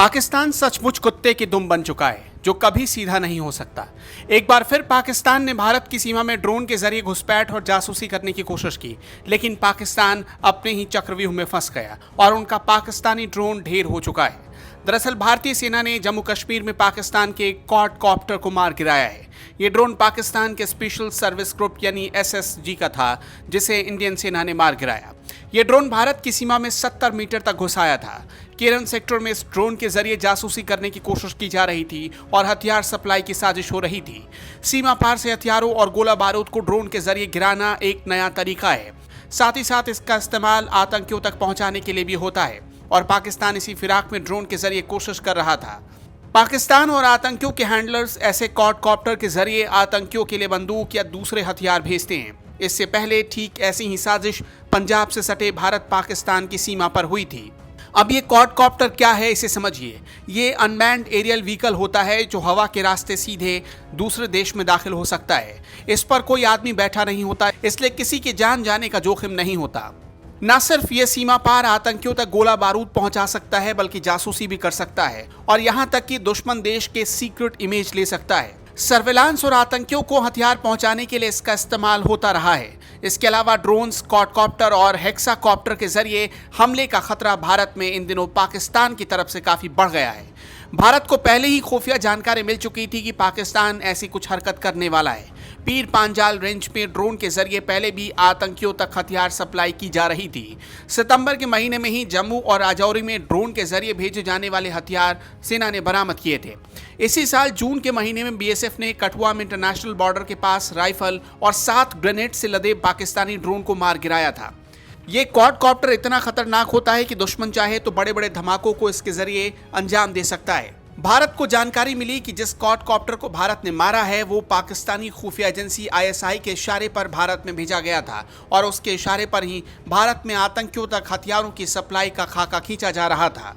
पाकिस्तान सचमुच कुत्ते की दुम बन चुका है जो कभी सीधा नहीं हो सकता। एक बार फिर पाकिस्तान ने भारत की सीमा में ड्रोन के जरिए घुसपैठ और जासूसी करने की कोशिश की, लेकिन पाकिस्तान अपने ही चक्रव्यूह में फंस गया और उनका पाकिस्तानी ड्रोन ढेर हो चुका है। दरअसल भारतीय सेना ने जम्मू कश्मीर में पाकिस्तान के एक क्वाडकॉप्टर को मार गिराया है। ये ड्रोन पाकिस्तान के स्पेशल सर्विस ग्रुप यानी एसएसजी का था, जिसे इंडियन सेना ने मार गिराया। ये ड्रोन भारत की सीमा में 70 मीटर तक घुस आया था। केरन सेक्टर में इस ड्रोन के जरिए जासूसी करने की कोशिश की जा रही थी और हथियार सप्लाई की साजिश हो रही थी। सीमा पार से हथियारों और गोला बारूद को ड्रोन के जरिए गिराना एक नया तरीका है। साथ ही साथ इसका इस्तेमाल आतंकियों तक पहुंचाने के लिए भी होता है और पाकिस्तान इसी फिराक में ड्रोन के जरिए कोशिश कर रहा था। पाकिस्तान और आतंकियों के हैंडलर्स ऐसे क्वाडकॉप्टर के जरिए आतंकियों के लिए बंदूक या दूसरे हथियार भेजते हैं। इससे पहले ठीक ऐसी ही साजिश पंजाब से सटे भारत पाकिस्तान की सीमा पर हुई थी। अब ये क्वाडकॉप्टर क्या है, इसे समझिए। ये अनमैन्ड एरियल व्हीकल होता है जो हवा के रास्ते सीधे दूसरे देश में दाखिल हो सकता है। इस पर कोई आदमी बैठा नहीं होता, इसलिए किसी के जान जाने का जोखिम नहीं होता। न सिर्फ ये सीमा पार आतंकियों तक गोला बारूद पहुंचा सकता है, बल्कि जासूसी भी कर सकता है और यहां तक कि दुश्मन देश के सीक्रेट इमेज ले सकता है। सर्विलांस और आतंकियों को हथियार पहुंचाने के लिए इसका इस्तेमाल होता रहा है। इसके अलावा ड्रोन्स, क्वाडकॉप्टर और हेक्साकॉप्टर के जरिए हमले का खतरा भारत में इन दिनों पाकिस्तान की तरफ से काफी बढ़ गया है। भारत को पहले ही खुफिया जानकारी मिल चुकी थी कि पाकिस्तान ऐसी कुछ हरकत करने वाला है। पीर पांजाल रेंज में ड्रोन के जरिए पहले भी आतंकियों तक हथियार सप्लाई की जा रही थी। सितंबर के महीने में ही जम्मू और राजौरी में ड्रोन के जरिए भेजे जाने वाले हथियार सेना ने बरामद किए थे। इसी साल जून के महीने में बीएसएफ ने कठुआ में इंटरनेशनल बॉर्डर के पास राइफल और 7 ग्रेनेड से लदे पाकिस्तानी ड्रोन को मार गिराया था। ये क्वाडकॉप्टर इतना खतरनाक होता है कि दुश्मन चाहे तो बड़े बड़े धमाकों को इसके जरिए अंजाम दे सकता है। भारत को जानकारी मिली कि जिस क्वाडकॉप्टर को भारत ने मारा है वो पाकिस्तानी खुफिया एजेंसी आईएसआई के इशारे पर भारत में भेजा गया था और उसके इशारे पर ही भारत में आतंकियों तक हथियारों की सप्लाई का खाका खींचा जा रहा था।